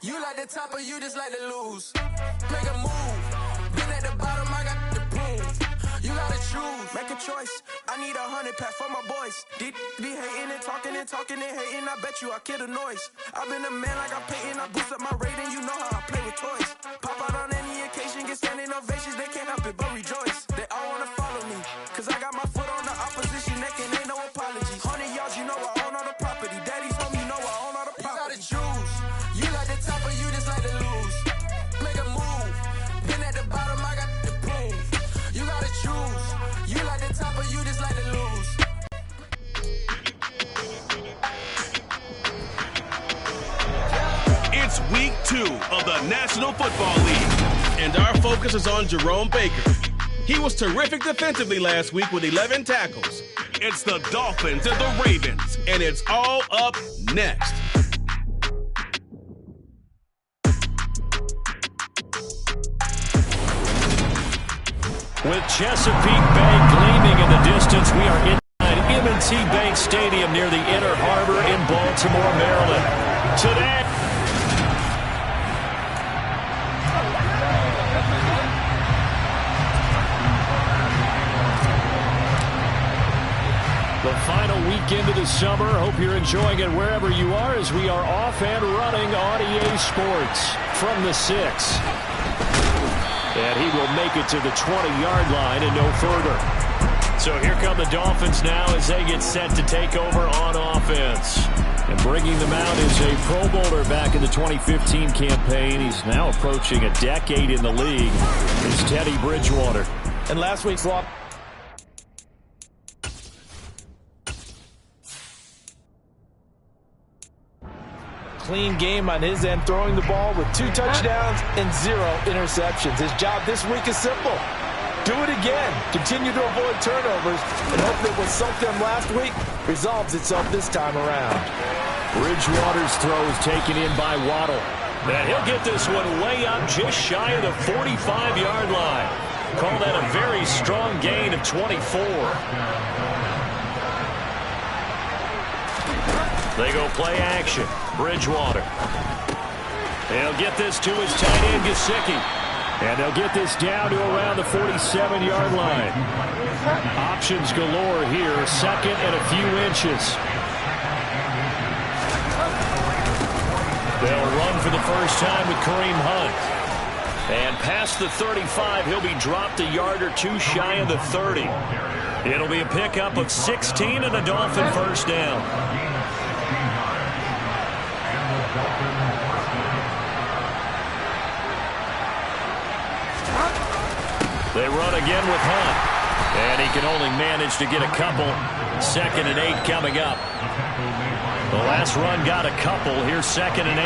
You like the top or you just like to lose? Make a move. Been at the bottom, I got the prove. You gotta choose. Make a choice. I need 100 pack for my boys. Be hating and talking and hating. I bet you I kill the noise. I've been a man like I'm Peyton. I boost up my rating. You know how I play with toys. Pop out on any occasion, get standing ovations. They can't help it but rejoice. They all wanna follow me, cause I got my foot on the opposition neck and ain't no apologies. 100 yards, you know I own all the property. Daddy's home, you know I own all the property. You gotta choose. You like the top or you just like to lose? Make a move. Been at the bottom, I got the proof. You gotta choose. You like the top or you just like to lose? It's week 2 of the National Football League, and our focus is on Jerome Baker. He was terrific defensively last week with 11 tackles. It's the Dolphins and the Ravens, and it's all up next. With Chesapeake Bay gleaming in the distance, we are inside M&T Bank Stadium near the Inner Harbor in Baltimore, Maryland. Today, the final weekend of the summer. Hope you're enjoying it wherever you are as we are off and running on EA Sports from the 6. And he will make it to the 20-yard line and no further. So here come the Dolphins now as they get set to take over on offense. And bringing them out is a Pro Bowler back in the 2015 campaign. He's now approaching a decade in the league. It's Teddy Bridgewater. And last week's loss. Clean game on his end, throwing the ball with 2 touchdowns and 0 interceptions. His job this week is simple. Do it again. Continue to avoid turnovers and hope that what sunk them last week resolves itself this time around. Bridgewater's throw is taken in by Waddle. And he'll get this one way up just shy of the 45-yard line. Call that a very strong gain of 24. They go play action. Bridgewater. They'll get this to his tight end, Gesicki. And they'll get this down to around the 47-yard line. Options galore here. Second and a few inches. They'll run for the first time with Kareem Hunt. And past the 35, he'll be dropped a yard or 2 shy of the 30. It'll be a pickup of 16 and a Dolphin first down. They run again with Hunt. And he can only manage to get a couple. 2nd and 8 coming up. The last run got a couple. Here's 2nd and 8.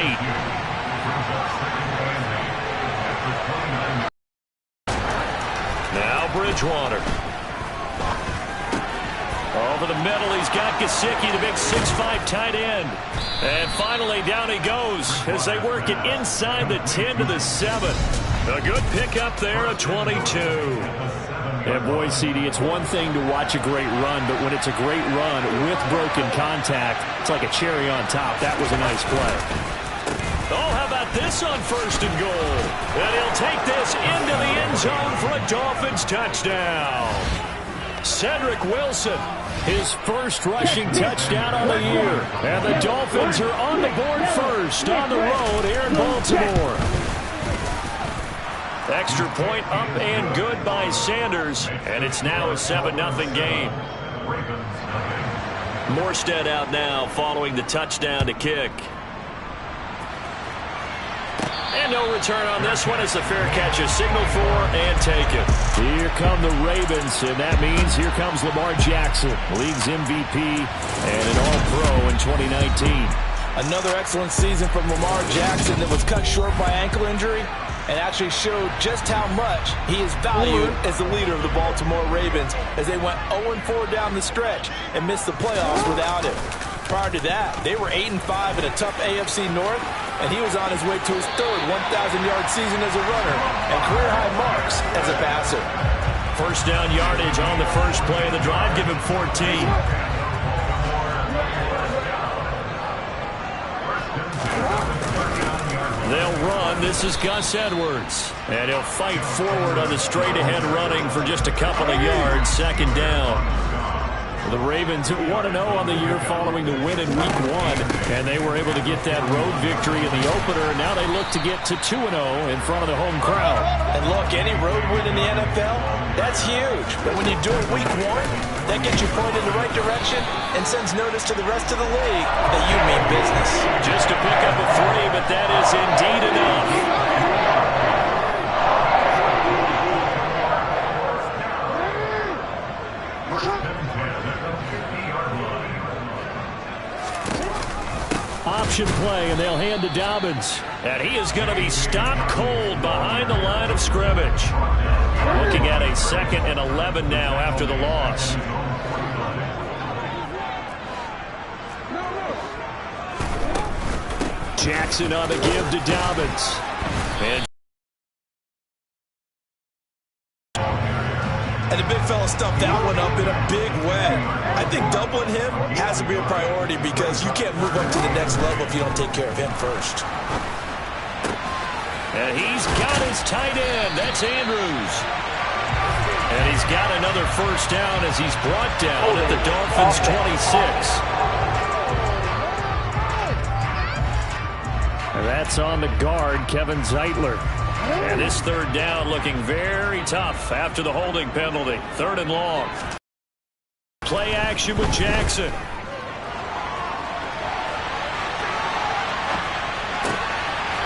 Now Bridgewater. Over the middle, he's got Gesicki, the big 6'5" tight end. And finally, down he goes as they work it inside the 10 to the 7. A good pickup there, a 22. And boy, CD, it's one thing to watch a great run, but when it's a great run with broken contact, it's like a cherry on top. That was a nice play. Oh, how about this on 1st and goal? And he'll take this into the end zone for a Dolphins touchdown. Cedric Wilson, his first rushing touchdown of the year. And the Dolphins are on the board first on the road here in Baltimore. Extra point up and good by Sanders. And it's now a 7-0 game. Morstead out now following the touchdown to kick. And no return on this one as the fair catch is signaled for and taken. Here come the Ravens, and that means here comes Lamar Jackson, league's MVP and an All-Pro in 2019. Another excellent season from Lamar Jackson that was cut short by ankle injury and actually showed just how much he is valued as the leader of the Baltimore Ravens as they went 0-4 down the stretch and missed the playoffs without him. Prior to that, they were 8-5 in a tough AFC North, and he was on his way to his 3rd 1,000-yard season as a runner and career-high marks as a passer. First down yardage on the first play of the drive, give him 14. 1, this is Gus Edwards. And he'll fight forward on the straight-ahead running for just a couple of yards, second down. The Ravens 1-0 on the year following the win in Week 1, and they were able to get that road victory in the opener, and now they look to get to 2-0 in front of the home crowd. And look, any road win in the NFL, that's huge. But when you do it Week 1, that gets you pointed in the right direction and sends notice to the rest of the league that you mean business. Just to pick up a 3, but that is indeed enough. Option play, and they'll hand to Dobbins. And he is going to be stopped cold behind the line of scrimmage. Looking at a 2nd and 11 now after the loss. Jackson on the give to Dobbins. And the big fella stuffed that one up in a big way. I think doubling him has to be a priority because you can't move up to the next level if you don't take care of him first. And he's got his tight end. That's Andrews. And he's got another first down as he's brought down at the Dolphins' 26. And that's on the guard, Kevin Zeitler. And this third down looking very tough after the holding penalty. 3rd and long. Play action with Jackson.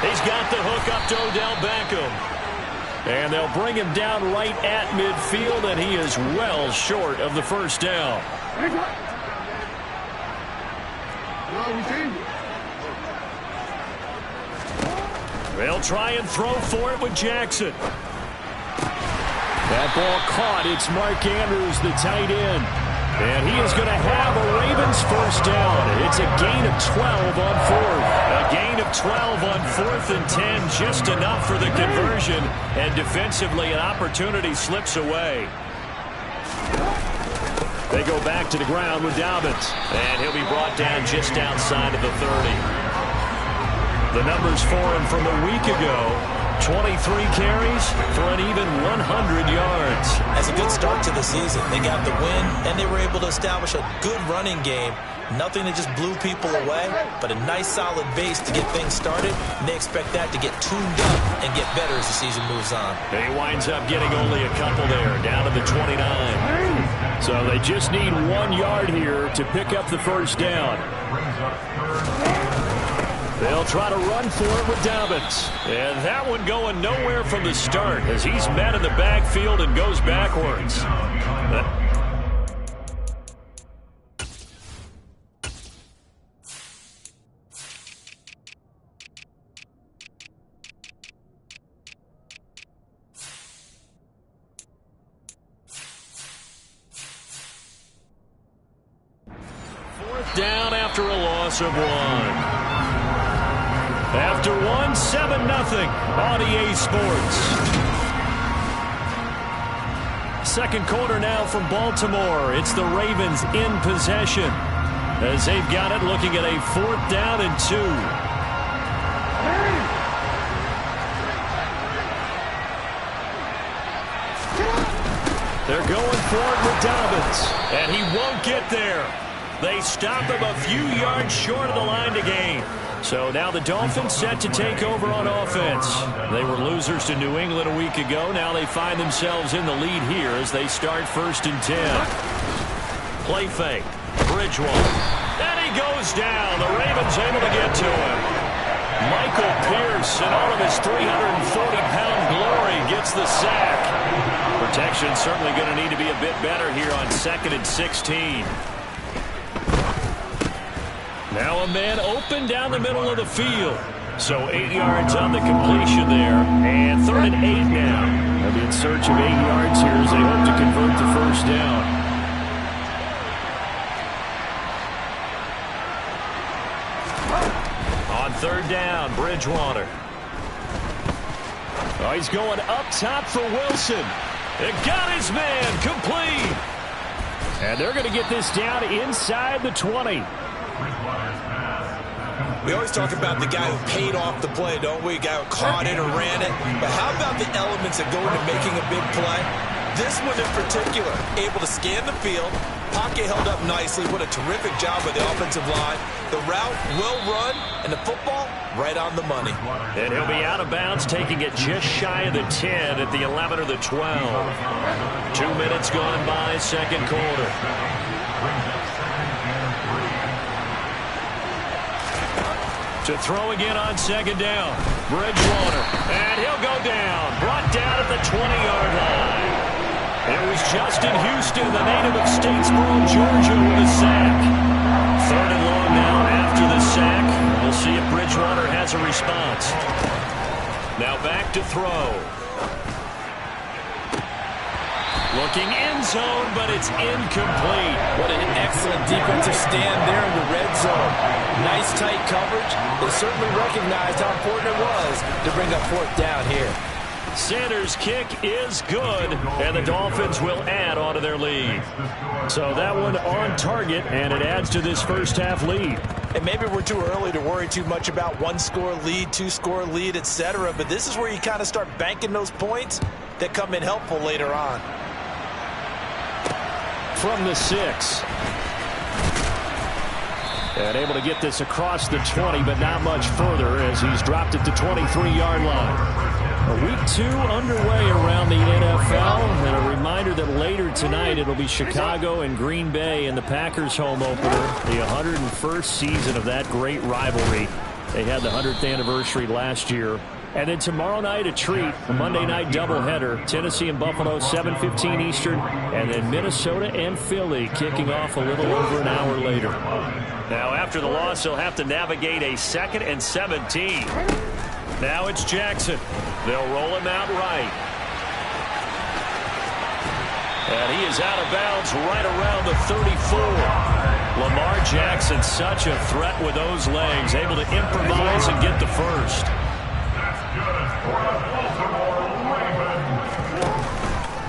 He's got the hook up to Odell Beckham. And they'll bring him down right at midfield, and he is well short of the first down. They'll try and throw for it with Jackson. That ball caught. It's Mark Andrews, the tight end. And he is going to have a Ravens first down. It's a gain of 12 on 4th. A gain of 12 on 4th and 10, just enough for the conversion. And defensively, an opportunity slips away. They go back to the ground with Dobbins. And he'll be brought down just outside of the 30. The numbers for him from a week ago, 23 carries for an even 100 yards. That's a good start to the season. They got the win, and they were able to establish a good running game. Nothing that just blew people away, but a nice solid base to get things started, and they expect that to get tuned up and get better as the season moves on. He winds up getting only a couple there, down to the 29. So they just need 1 yard here to pick up the first down. They'll try to run for it with Dobbins. And that one going nowhere from the start as he's met in the backfield and goes backwards. Fourth down after a loss of 1. After 1, 7-0 on EA Sports. Second quarter now from Baltimore. It's the Ravens in possession as they've got it looking at a 4th down and 2. They're going for it with Dobbins, and he won't get there. They stop him a few yards short of the line to gain. So now the Dolphins set to take over on offense. They were losers to New England a week ago. Now they find themselves in the lead here as they start 1st and 10. Play fake. Bridgewater. And he goes down. The Ravens able to get to him. Michael Pierce in all of his 340-pound glory gets the sack. Protection certainly going to need to be a bit better here on 2nd and 16. Now a man open down the middle of the field. So 8 yards on the completion there. And 3rd and 8 now. They'll be in search of 8 yards here as they hope to convert the first down. On 3rd down, Bridgewater. Oh, he's going up top for Wilson. It got his man complete. And they're going to get this down inside the 20. We always talk about the guy who paid off the play, don't we? The guy who caught it or ran it. But how about the elements that go into making a big play? This one in particular, able to scan the field, pocket held up nicely. What a terrific job by the offensive line. The route, well run, and the football right on the money. And he'll be out of bounds, taking it just shy of the 10 at the 11 or the 12. 2 minutes gone by, second quarter. To throw again on second down. Bridgewater, and he'll go down. Brought down at the 20-yard line. It was Justin Houston, the native of Statesboro, Georgia, with a sack. Third and long now after the sack. We'll see if Bridgewater has a response. Now back to throw. Looking end zone, but it's incomplete. What an excellent defensive stand there in the red zone. Nice tight coverage. They certainly recognized how important it was to bring up fourth down here. Sanders' kick is good, and the Dolphins will add on to their lead. So that one on target, and it adds to this first half lead. And maybe we're too early to worry too much about one-score lead, two-score lead, etc. But this is where you kind of start banking those points that come in helpful later on. From the 6. And able to get this across the 20, but not much further as he's dropped it to 23-yard line. Week 2 underway around the NFL, and a reminder that later tonight it'll be Chicago and Green Bay in the Packers home opener, the 101st season of that great rivalry. They had the 100th anniversary last year. And then tomorrow night, a treat, a Monday night doubleheader, Tennessee and Buffalo, 7:15 Eastern, and then Minnesota and Philly kicking off a little over an hour later. Now, after the loss, they'll have to navigate a 2nd and 17. Now it's Jackson. They'll roll him out right. And he is out of bounds right around the 34. Lamar Jackson, such a threat with those legs, able to improvise and get the first.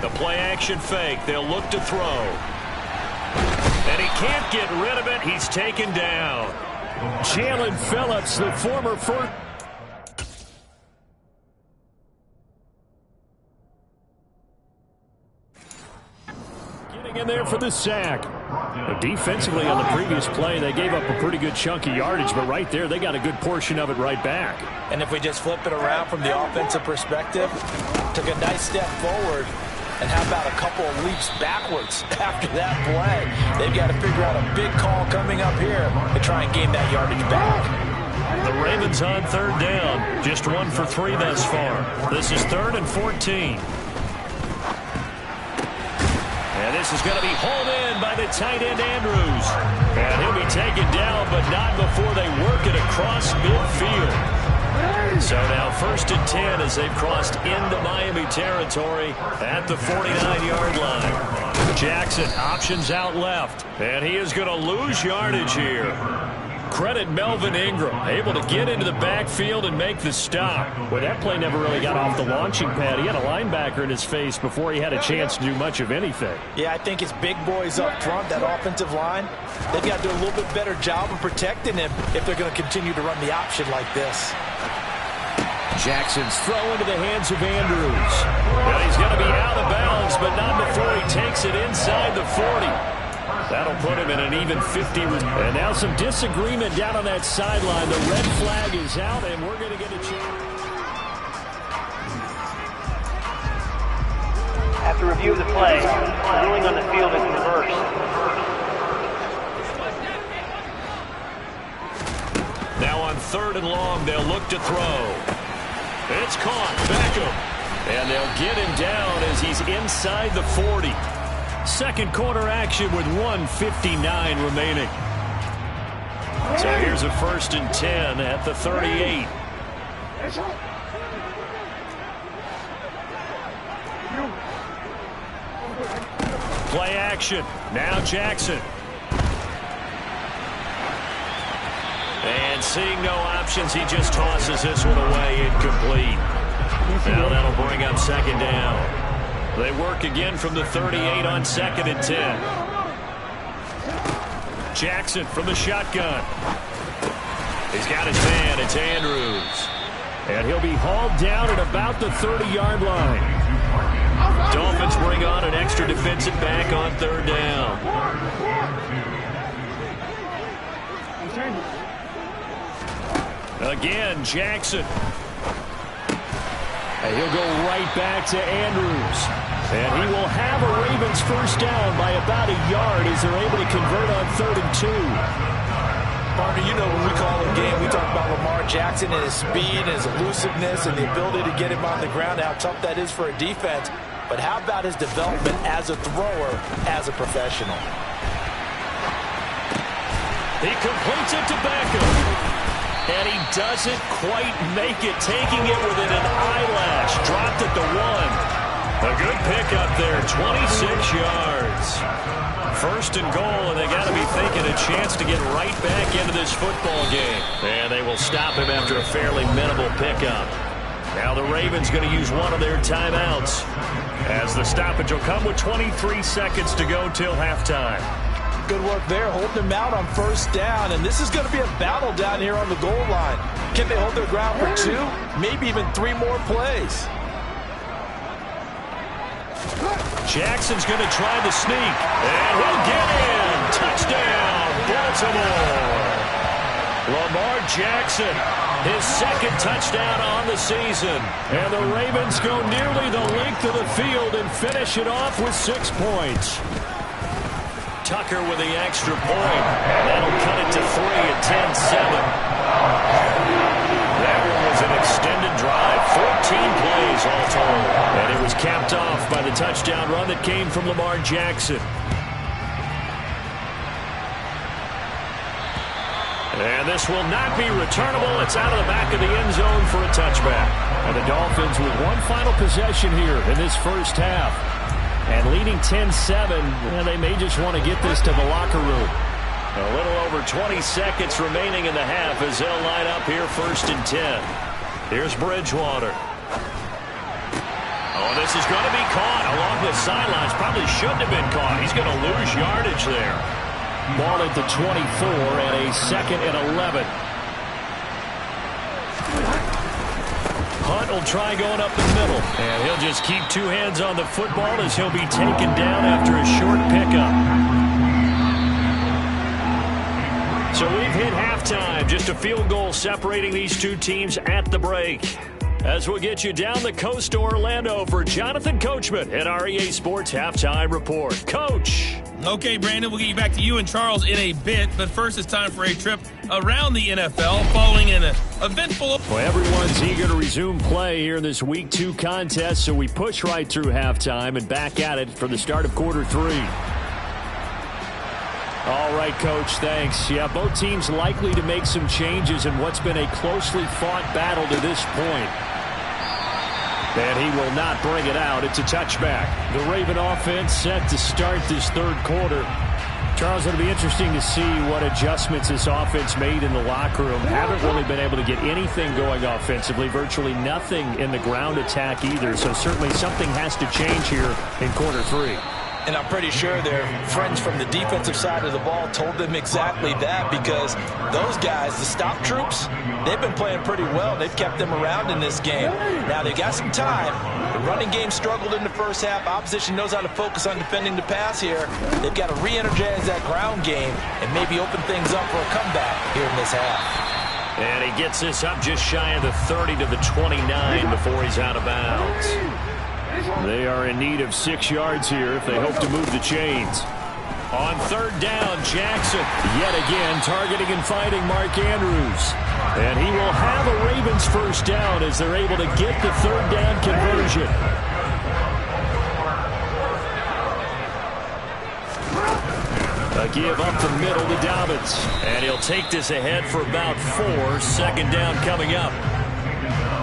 The play-action fake. They'll look to throw. And he can't get rid of it. He's taken down. Jalen Phillips, the former first. Getting in there for the sack. Defensively on the previous play, they gave up a pretty good chunk of yardage, but right there, they got a good portion of it right back. And if we just flip it around from the offensive perspective, took a nice step forward, and how about a couple of leaps backwards after that play? They've got to figure out a big call coming up here to try and gain that yardage back. The Ravens on third down, just 1 for 3 thus far. This is 3rd and 14. And this is going to be hauled in by the tight end, Andrews. And he'll be taken down, but not before they work it across midfield. So now 1st and 10 as they've crossed into Miami territory at the 49-yard line. Jackson options out left, and he is going to lose yardage here. Credit Melvin Ingram, able to get into the backfield and make the stop. Well, that play never really got off the launching pad. He had a linebacker in his face before he had a chance to do much of anything. Yeah, I think it's big boys up front, that offensive line. They've got to do a little bit better job of protecting him if they're going to continue to run the option like this. Jackson's throw into the hands of Andrews. Well, he's going to be out of bounds, but not before he takes it inside the 40. That'll put him in an even 50. And now some disagreement down on that sideline. The red flag is out, and we're going to get a chance. After review of the play, the ruling on the field is reversed. Now on 3rd and long, they'll look to throw. It's caught. Beckham. And they'll get him down as he's inside the 40. Second quarter action with 1:59 remaining. So here's a 1st and 10 at the 38. Play action. Now Jackson. And seeing no options, he just tosses this one away, incomplete. Now that'll bring up 2nd down. They work again from the 38 on 2nd and 10. Jackson from the shotgun. He's got his man. It's Andrews. And he'll be hauled down at about the 30-yard line. Dolphins bring on an extra defensive back on 3rd down. Again, Jackson. And he'll go right back to Andrews. And he will have a Ravens first down by about a yard as they're able to convert on 3rd and 2. Partner, you know when we call a game, we talk about Lamar Jackson and his speed and his elusiveness and the ability to get him on the ground, how tough that is for a defense. But how about his development as a thrower, as a professional? He completes it to Beckham. And he doesn't quite make it, taking it within an eyelash. Dropped at the 1. A good pickup there, 26 yards. 1st and goal, and they got to be thinking a chance to get right back into this football game. And they will stop him after a fairly minimal pickup. Now the Ravens going to use one of their timeouts, as the stoppage will come with 23 seconds to go till halftime. Good work there, holding him out on 1st down, and this is going to be a battle down here on the goal line. Can they hold their ground for 2, maybe even 3 more plays? Jackson's going to try the sneak, and he'll get in. Touchdown, Baltimore. Lamar Jackson, his 2nd touchdown on the season. And the Ravens go nearly the length of the field and finish it off with 6 points. Tucker with the extra point. That'll cut it to 3 at 10-7. That one was an extended drive, 14 plays all told. And it was capped off by the touchdown run that came from Lamar Jackson. And this will not be returnable. It's out of the back of the end zone for a touchback. And the Dolphins with one final possession here in this first half. And leading 10-7, they may just want to get this to the locker room. A little over 20 seconds remaining in the half as they'll line up here 1st and 10. Here's Bridgewater. Oh, this is going to be caught along the sidelines. Probably shouldn't have been caught. He's going to lose yardage there. Ball at the 24 and a 2nd and 11. Hunt will try going up the middle. And he'll just keep 2 hands on the football as he'll be taken down after a short pickup. So we've hit halftime. Just a field goal separating these 2 teams at the break. As we'll get you down the coast to Orlando for Jonathan Coachman at our EA Sports Halftime Report. Coach. Okay, Brandon, we'll get you back to you and Charles in a bit. But first, it's time for a trip around the NFL following an eventful... Well, everyone's eager to resume play here in this Week 2 contest, so we push right through halftime and back at it for the start of quarter 3. All right, Coach, thanks. Yeah, both teams likely to make some changes in what's been a closely fought battle to this point. And he will not bring it out. It's a touchback. The Raven offense set to start this 3rd quarter. Charles, it'll be interesting to see what adjustments this offense made in the locker room. Haven't really been able to get anything going offensively. Virtually nothing in the ground attack either. So certainly something has to change here in quarter 3. And I'm pretty sure their friends from the defensive side of the ball told them exactly that, because those guys, the stop troops, they've been playing pretty well. They've kept them around in this game. Now, they've got some time. The running game struggled in the first half. Opposition knows how to focus on defending the pass here. They've got to re-energize that ground game and maybe open things up for a comeback here in this half. And he gets this up just shy of the 30 to the 29 before he's out of bounds. They are in need of 6 yards here if they hope to move the chains. On 3rd down, Jackson yet again targeting and finding Mark Andrews. And he will have a Ravens first down as they're able to get the 3rd down conversion. A give up the middle to Dobbins. And he'll take this ahead for about 4. 2nd down coming up.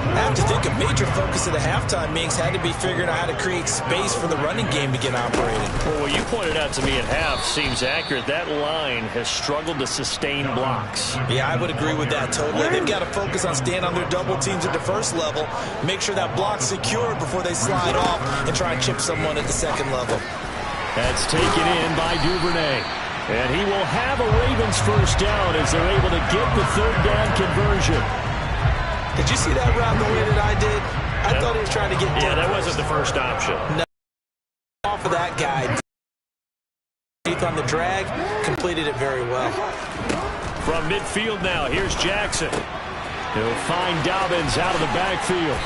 I have to think a major focus of the halftime meetings had to be figuring out how to create space for the running game to get operating. Well, what you pointed out to me at half seems accurate. That line has struggled to sustain blocks. Yeah, I would agree with that totally. They've got to focus on staying on their double teams at the first level, make sure that block's secure before they slide off and try and chip someone at the 2nd level. That's taken in by Duvernay. And he will have a Ravens first down as they're able to get the third down conversion. Did you see that route the way that I did? I thought he was trying to get down. Yeah, that wasn't the first option. No. Off of that guy. On the drag, completed it very well. From midfield now, here's Jackson. He'll find Dobbins out of the backfield.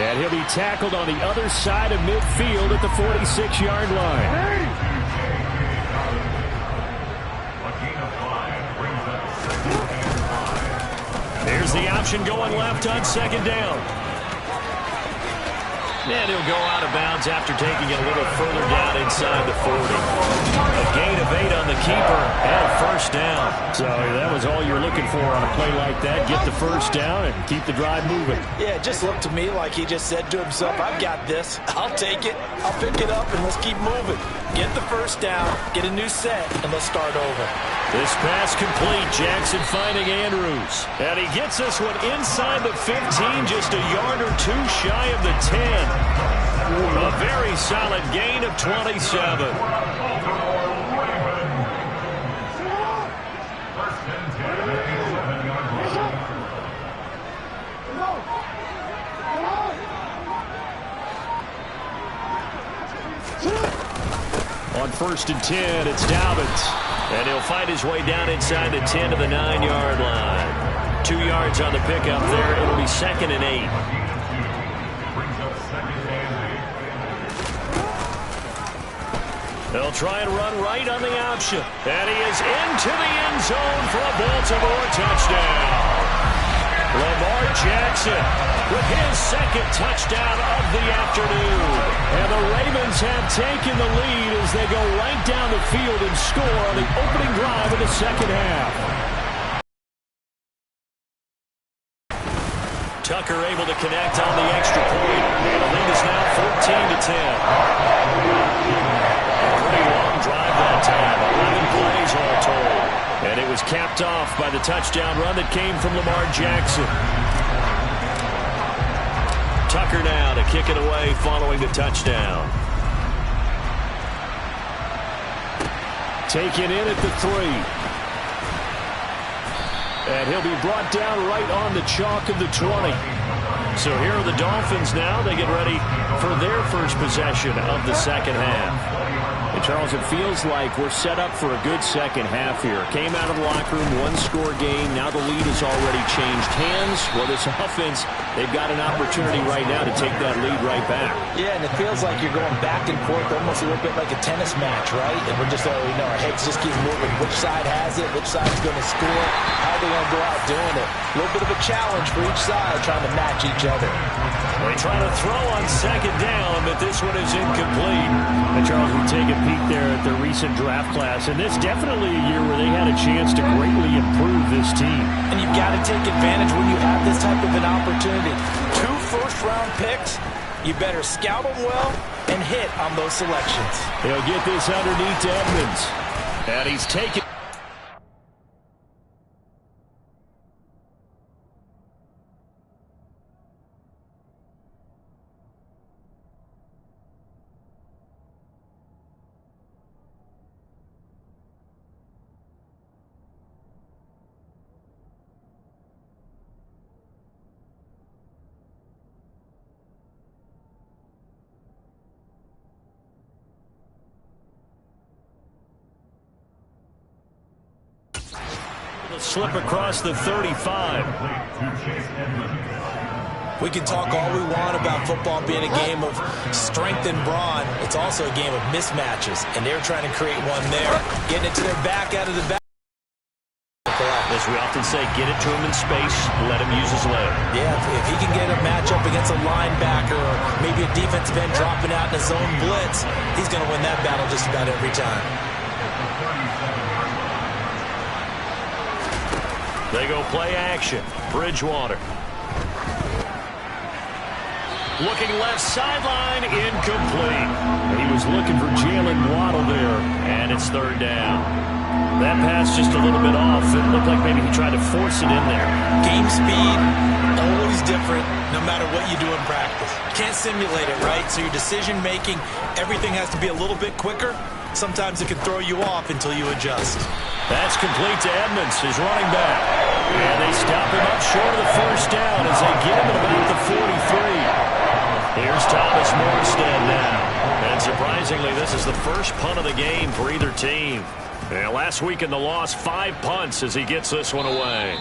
And he'll be tackled on the other side of midfield at the 46-yard line. Here's the option going left on second down. And he'll go out of bounds after taking it a little further down inside the 40. A gain of 8 on the keeper and first down. So that was all you're looking for on a play like that. Get the first down and keep the drive moving. Yeah, it just looked to me like he just said to himself, I've got this. I'll take it. I'll pick it up, and let's keep moving. Get the first down, get a new set, and let's start over. This pass complete. Jackson finding Andrews. And he gets this one inside the 15, just a yard or two shy of the 10. A very solid gain of 27. On 1st and 10, it's Dobbins. And he'll find his way down inside the 10 to the 9-yard line. 2 yards on the pickup there. It'll be 2nd and 8. They'll try and run right on the option. And he is into the end zone for a Baltimore touchdown. Lamar Jackson with his 2nd touchdown of the afternoon. And the Ravens have taken the lead as they go right down the field and score on the opening drive of the second half. Tucker able to connect on the extra point. And the lead is now 14-10. Pretty long drive that time. 11 plays all told. And it was capped off by the touchdown run that came from Lamar Jackson. Tucker now to kick it away following the touchdown. Taken in at the 3. And he'll be brought down right on the chalk of the 20. So here are the Dolphins now. They get ready for their first possession of the second half. And Charles, it feels like we're set up for a good second half here. Came out of the locker room, 1-score game. Now the lead has already changed hands. Well, this offense, they've got an opportunity right now to take that lead right back. Yeah, and it feels like you're going back and forth almost a little bit like a tennis match, right? And we're just already know our heads just keep moving. Which side has it? Which side's going to score? How are they going to go out doing it? A little bit of a challenge for each side trying to match each other. They try to throw on second down, but this one is incomplete. And Charles, we take a peek there at the recent draft class, and this definitely a year where they had a chance to greatly improve this team. And you've got to take advantage when you have this type of an opportunity. 2 first-round picks. You better scout them well and hit on those selections. He'll get this underneath to Edmonds. And he's taken. Slip across the 35. We can talk all we want about football being a game of strength and brawn. It's also a game of mismatches, and they're trying to create one there. Getting it to their back out of the back. As we often say, get it to him in space, let him use his leg. Yeah, if he can get a matchup against a linebacker or maybe a defensive end dropping out in a zone blitz, he's going to win that battle just about every time. They go play action. Bridgewater. Looking left sideline, incomplete. And he was looking for Jalen Waddle there, and it's third down. That pass just a little bit off. It looked like maybe he tried to force it in there. Game speed, always different, no matter what you do in practice. Can't simulate it, right? So your decision-making, everything has to be a little bit quicker. sometimes it can throw you off until you adjust. That's complete to Edmonds, his running back. And they stop him up short of the first down as they get him at about the 43. Here's Thomas Morstead now. And surprisingly, this is the first punt of the game for either team. And last week in the loss, 5 punts as he gets this one away.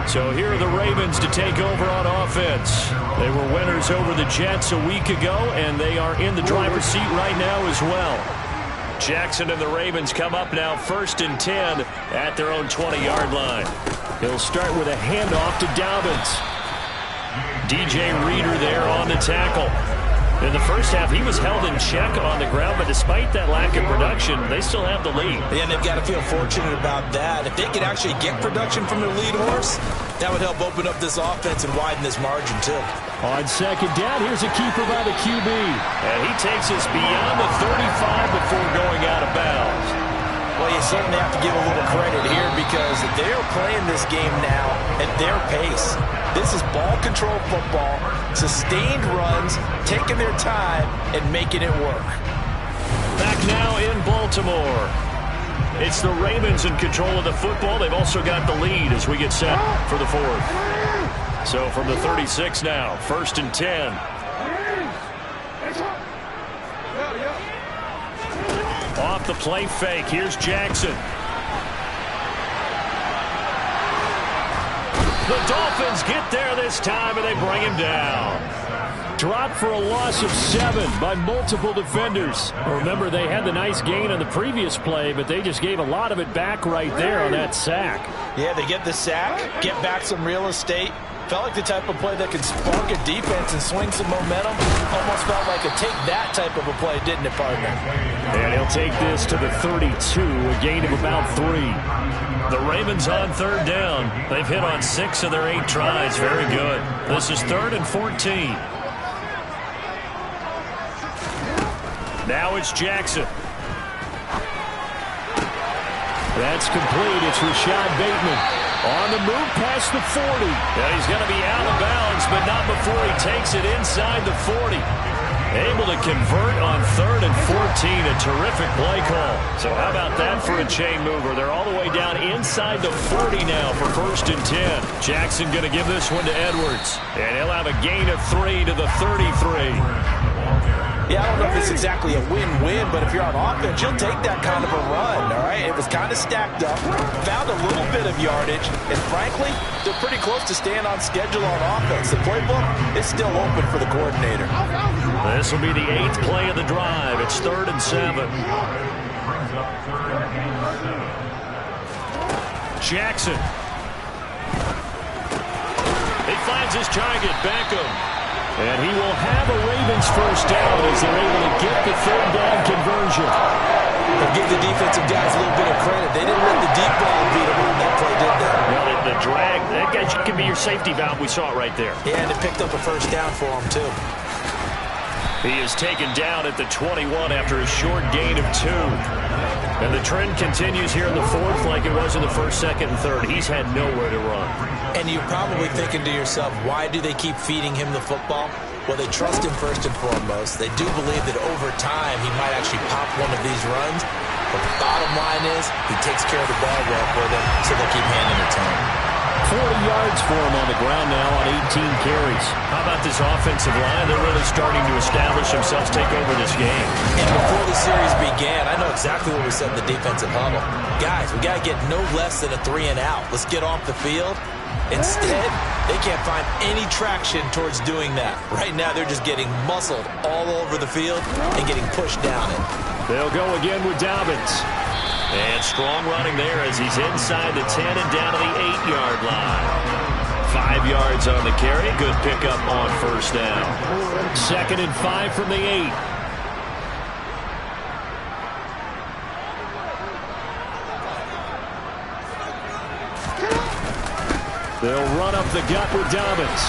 So here are the Ravens to take over on offense. They were winners over the Jets a week ago, and they are in the driver's seat right now as well. Jackson and the Ravens come up now 1st and 10 at their own 20-yard line. He'll start with a handoff to Dobbins. DJ Reader there on the tackle. In the first half, he was held in check on the ground, but despite that lack of production, they still have the lead. Yeah, and they've got to feel fortunate about that. If they could actually get production from their lead horse, that would help open up this offense and widen this margin, too. On second down, here's a keeper by the QB. And he takes us beyond the 35 before going out of bounds. Well, you certainly have to give a little credit here because they're playing this game now at their pace. This is ball control football, sustained runs, taking their time, and making it work. Back now in Baltimore. It's the Ravens in control of the football. They've also got the lead as we get set for the 4th. So from the 36 now, 1st and 10. Off the play fake, here's Jackson. The Dolphins get there this time, and they bring him down. Dropped for a loss of 7 by multiple defenders. Remember, they had the nice gain on the previous play, but they just gave a lot of it back right there on that sack. Yeah, they get the sack, get back some real estate. Felt like the type of play that could spark a defense and swing some momentum. Almost felt like a take-that type of a play, didn't it, partner? And he'll take this to the 32, a gain of about 3. The Ravens on 3rd down. They've hit on 6 of their 8 tries. Very good. This is 3rd and 14. Now it's Jackson. That's complete. It's Rashad Bateman. On the move past the 40. Yeah, he's going to be out of bounds, but not before he takes it inside the 40. Able to convert on 3rd and 14. A terrific play call. So how about that for a chain mover? They're all the way down inside the 40 now for 1st and 10. Jackson going to give this one to Edwards. And he'll have a gain of 3 to the 33. Yeah, I don't know if it's exactly a win-win, but if you're on offense, you'll take that kind of a run, all right? It was kind of stacked up, found a little bit of yardage, and frankly, they're pretty close to staying on schedule on offense. The playbook is still open for the coordinator. This will be the 8th play of the drive. It's 3rd and 7. Jackson. He finds his target, Beckham. And he will have a Ravens first down as they're able to get the 3rd down conversion. But give the defensive guys a little bit of credit. They didn't let the deep ball beat them on that play, did they? Well, the drag, that guy can be your safety valve. We saw it right there. Yeah, and it picked up a first down for him, too. He is taken down at the 21 after a short gain of 2. And the trend continues here in the 4th like it was in the 1st, 2nd, and 3rd. He's had nowhere to run. And you're probably thinking to yourself, why do they keep feeding him the football? Well, they trust him first and foremost. They do believe that over time he might actually pop one of these runs. But the bottom line is he takes care of the ball well for them, so they keep handing it to him. 40 yards for him on the ground now on 18 carries. How about this offensive line? They're really starting to establish themselves, take over this game. And before the series began, I know exactly what we said in the defensive huddle. Guys, we got to get no less than a 3 and out. Let's get off the field. Instead, they can't find any traction towards doing that. Right now, they're just getting muscled all over the field and getting pushed down it. They'll go again with Dobbins. And strong running there as he's inside the 10 and down to the 8-yard line. 5 yards on the carry. Good pickup on first down. 2nd and 5 from the 8. They'll run up the gut with Dobbins.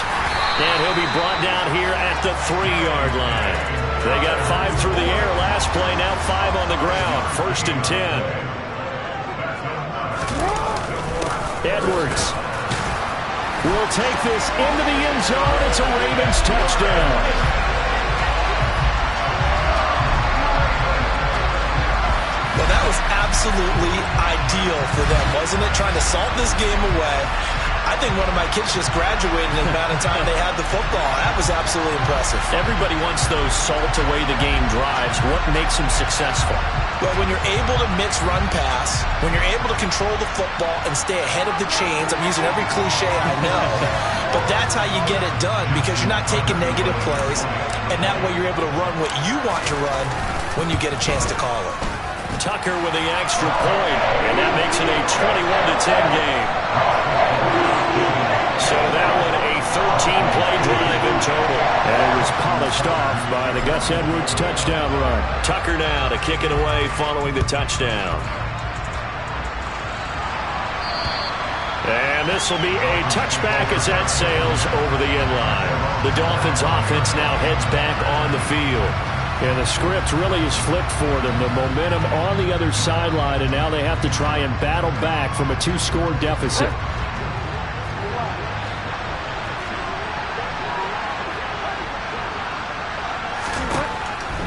And he'll be brought down here at the 3-yard line. They got 5 through the air last play, now 5 on the ground. 1st and 10. Edwards will take this into the end zone. It's a Ravens touchdown. absolutely ideal for them, wasn't it? Trying to salt this game away. I think one of my kids just graduated in the amount of time they had the football. That was absolutely impressive. Everybody wants those salt-away-the-game drives. What makes them successful? Well, when you're able to mix run-pass, when you're able to control the football and stay ahead of the chains, I'm using every cliche I know, but that's how you get it done because you're not taking negative plays, and that way you're able to run what you want to run when you get a chance to call it. Tucker with the extra point, and that makes it a 21-10 game. So that one a 13-play drive in total. And it was polished off by the Gus Edwards touchdown run. Tucker now to kick it away following the touchdown. And this will be a touchback as that sails over the end line. The Dolphins offense now heads back on the field. And the script really is flipped for them. The momentum on the other sideline, and now they have to try and battle back from a 2-score deficit.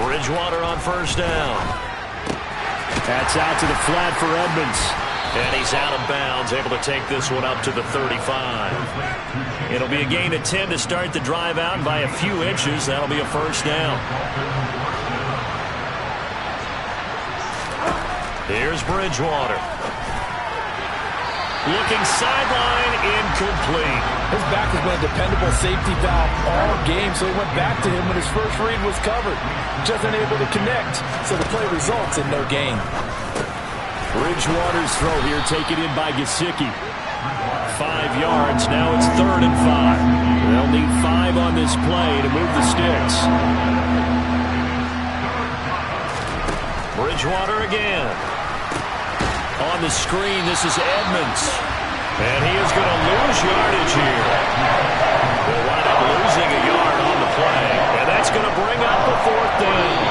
Bridgewater on first down. That's out to the flat for Edmonds. And he's out of bounds, able to take this one up to the 35. It'll be a gain of 10 to start the drive out, and by a few inches, that'll be a first down. Here's Bridgewater. Looking sideline, incomplete. His back has been a dependable safety valve all game, so he went back to him when his first read was covered. Just unable to connect, so the play results in no gain. Bridgewater's throw here taken in by Gesicki. 5 yards, now it's 3rd and 5. They'll need 5 on this play to move the sticks. Bridgewater again. On the screen, this is Edmonds. And he is going to lose yardage here. We'll wind up losing a yard on the play. And that's going to bring up a 4th down.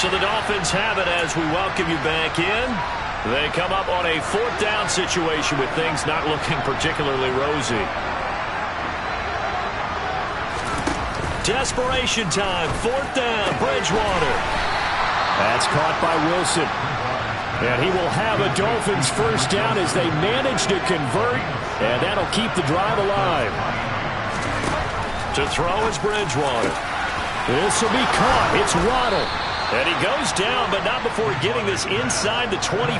So the Dolphins have it as we welcome you back in. They come up on a 4th down situation with things not looking particularly rosy. Desperation time, 4th down, Bridgewater. That's caught by Wilson. And he will have a Dolphins first down as they manage to convert, and that'll keep the drive alive. To throw is Bridgewater. This will be caught. It's Waddle. And he goes down, but not before getting this inside the 25.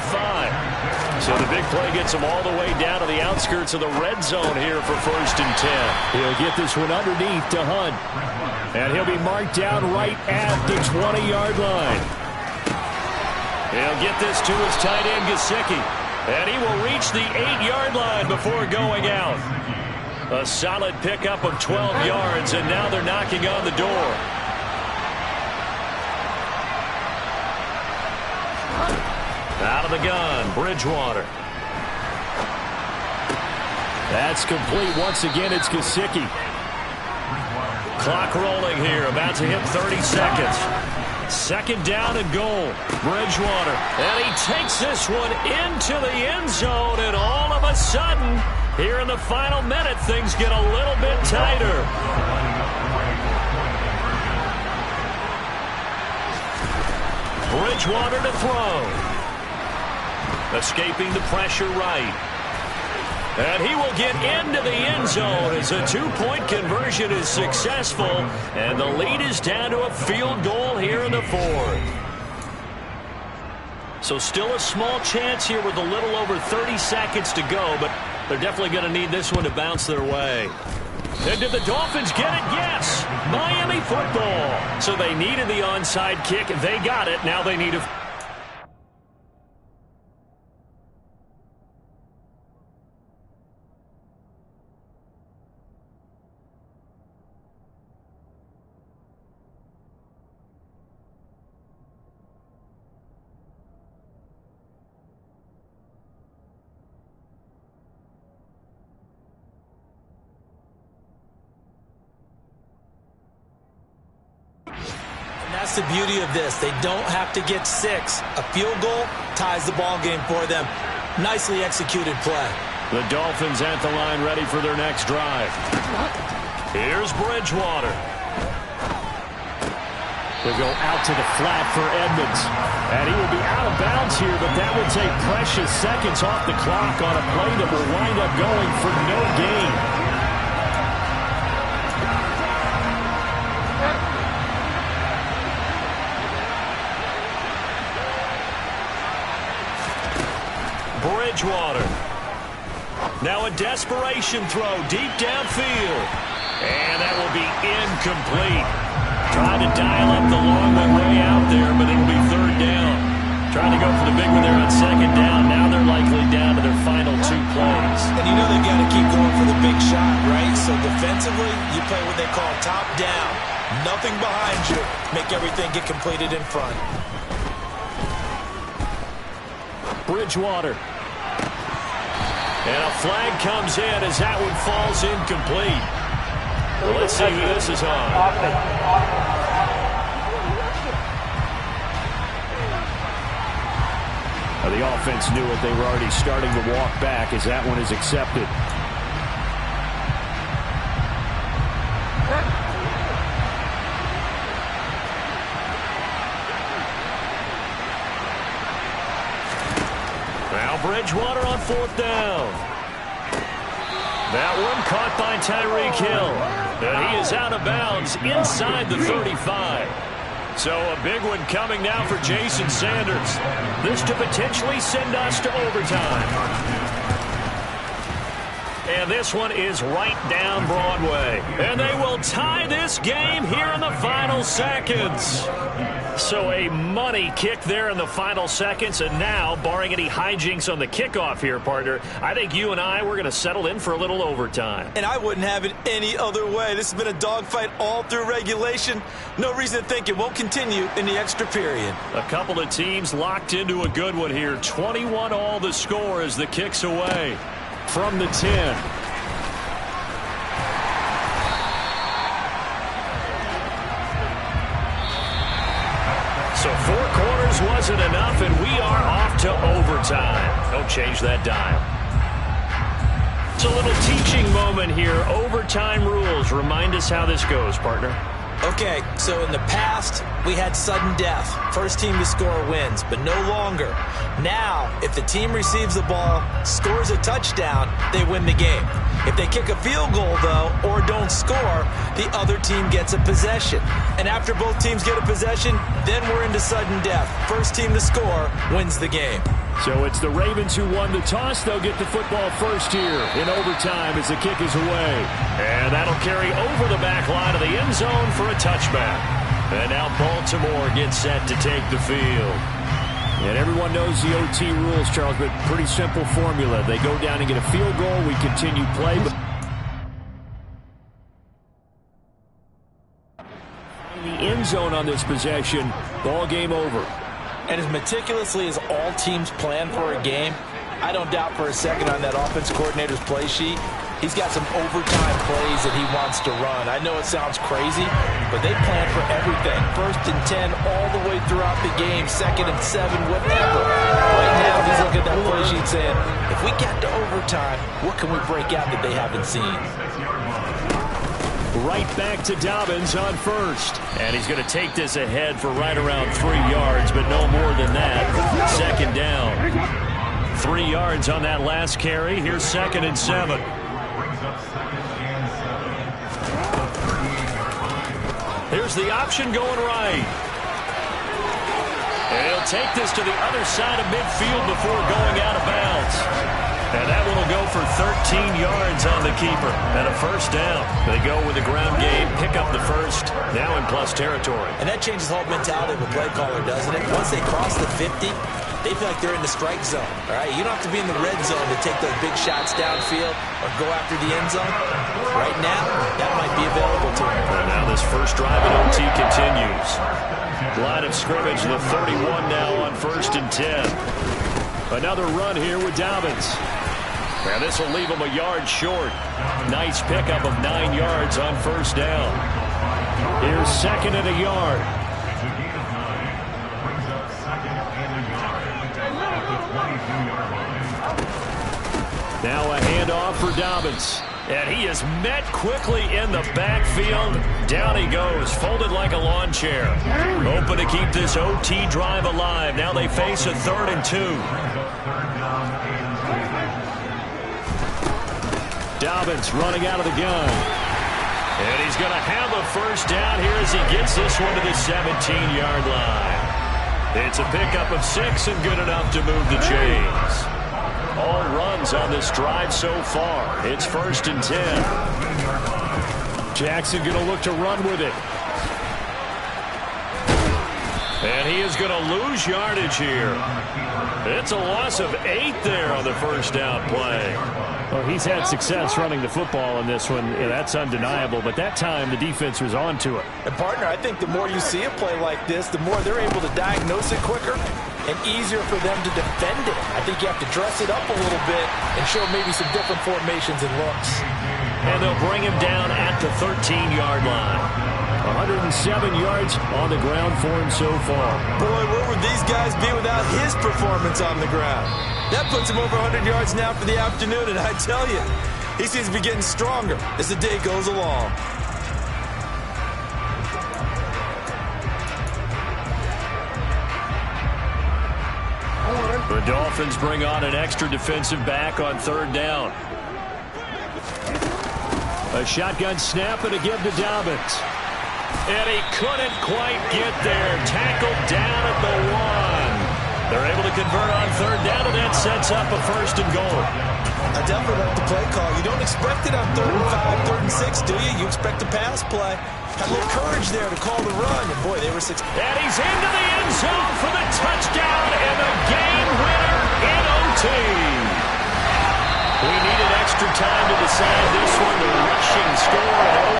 So the big play gets him all the way down to the outskirts of the red zone here for 1st and 10. He'll get this one underneath to Hunt. And he'll be marked down right at the 20-yard line. He'll get this to his tight end, Gesicki. And he will reach the 8-yard line before going out. A solid pickup of 12 yards, and now they're knocking on the door. Out of the gun, Bridgewater. That's complete. Once again, it's Gesicki. Clock rolling here, about to hit 30 seconds. 2nd down and goal. Bridgewater. And he takes this one into the end zone, and all of a sudden, here in the final minute, things get a little bit tighter. Bridgewater to throw. Escaping the pressure right. And he will get into the end zone as a 2-point conversion is successful. And the lead is down to a field goal here in the 4th. So still a small chance here with a little over 30 seconds to go, but they're definitely going to need this one to bounce their way. And did the Dolphins get it? Yes! Miami football. So they needed the onside kick. They got it. Now they need a... That's the beauty of this. They don't have to get 6. A field goal ties the ball game for them. Nicely executed play. The Dolphins at the line ready for their next drive. Here's Bridgewater. They'll go out to the flat for Edmonds. And he will be out of bounds here, but that will take precious seconds off the clock on a play that will wind up going for no gain. Bridgewater. Now a desperation throw deep downfield. And that will be incomplete. Trying to dial up the long one way out there, but it'll be third down. Trying to go for the big one there on second down. Now they're likely down to their final 2 plays. And you know they've got to keep going for the big shot, right? So defensively, you play what they call top down. Nothing behind you. Make everything get completed in front. Bridgewater. And a flag comes in as that one falls incomplete. Well, let's see who this is on. Now, the offense knew it. They were already starting to walk back as that one is accepted. Now Bridgewater on 4th down. That one caught by Tyreek Hill. And he is out of bounds inside the 35. So a big one coming now for Jason Sanders. This to potentially send us to overtime. And this one is right down Broadway. And they will tie this game here in the final seconds. So a money kick there in the final seconds. And now, barring any hijinks on the kickoff here, partner, I think you and I, we're going to settle in for a little overtime. And I wouldn't have it any other way. This has been a dogfight all through regulation. No reason to think it won't continue in the extra period. A couple of teams locked into a good one here. 21 all the score as the kick's away from the 10. So 4 quarters wasn't enough, and we are off to overtime. Don't change that dial. It's a little teaching moment here. Overtime rules. Remind us how this goes, partner. Okay, so in the past, we had sudden death. First team to score wins, but no longer. Now, if the team receives the ball, scores a touchdown, they win the game. If they kick a field goal, though, or don't score, the other team gets a possession. And after both teams get a possession, then we're into sudden death. First team to score wins the game. So it's the Ravens who won the toss. They'll get the football first here in overtime as the kick is away. And that'll carry over the back line of the end zone for a touchback. And now Baltimore gets set to take the field. And everyone knows the OT rules, Charles, but pretty simple formula. They go down and get a field goal. We continue play. In the end zone on this possession, ball game over. And as meticulously as all teams plan for a game, I don't doubt for a second on that offense coordinator's play sheet, he's got some overtime plays that he wants to run. I know it sounds crazy, but they plan for everything. 1st and 10 all the way throughout the game, 2nd and 7, whatever. Right now, he's looking at that play sheet saying, if we get to overtime, what can we break out that they haven't seen? Right back to Dobbins on 1st. And he's going to take this ahead for right around 3 yards, but no more than that. 2nd down. 3 yards on that last carry. Here's 2nd and 7. Here's the option going right. And he'll take this to the other side of midfield before going out of bounds. And that one will go for 13 yards on the keeper. And a 1st down. They go with the ground game, pick up the 1st, now in plus territory. And that changes the whole mentality of a play caller, doesn't it? Once they cross the 50, they feel like they're in the strike zone. All right, you don't have to be in the red zone to take those big shots downfield or go after the end zone. Right now, that might be available to them. And now this first drive in OT continues. Line of scrimmage, the 31 now on 1st and 10. Another run here with Dobbins. And this will leave him a yard short. Nice pickup of 9 yards on 1st down. Here's 2nd and a yard. Now a handoff for Dobbins. And he is met quickly in the backfield. Down he goes, folded like a lawn chair. Hoping to keep this OT drive alive. Now they face a 3rd and 2. Dobbins running out of the gun. And he's going to have a first down here as he gets this one to the 17-yard line. It's a pickup of 6 and good enough to move the chains. All runs on this drive so far. It's 1st and 10. Jackson going to look to run with it. And he is going to lose yardage here. It's a loss of 8 there on the first down play. Well, he's had success running the football in this one. Yeah, that's undeniable. But that time, the defense was on to it. And, partner, I think the more you see a play like this, the more they're able to diagnose it quicker and easier for them to defend it. I think you have to dress it up a little bit and show maybe some different formations and looks. And they'll bring him down at the 13-yard line. 107 yards on the ground for him so far. Boy, where would these guys be without his performance on the ground? That puts him over 100 yards now for the afternoon, and I tell you, he seems to be getting stronger as the day goes along. The Dolphins bring on an extra defensive back on 3rd down. A shotgun snap and a give to Dobbins. And he couldn't quite get there. Tackled down at the 1. They're able to convert on 3rd down, and that sets up a 1st and goal. I definitely like the play call. You don't expect it on 3rd and 5, 3rd and 6, do you? You expect a pass play. Had a little courage there to call the run, and boy, they were successful. And he's into the end zone for the touchdown and the game winner in OT. We needed extra time to decide this one.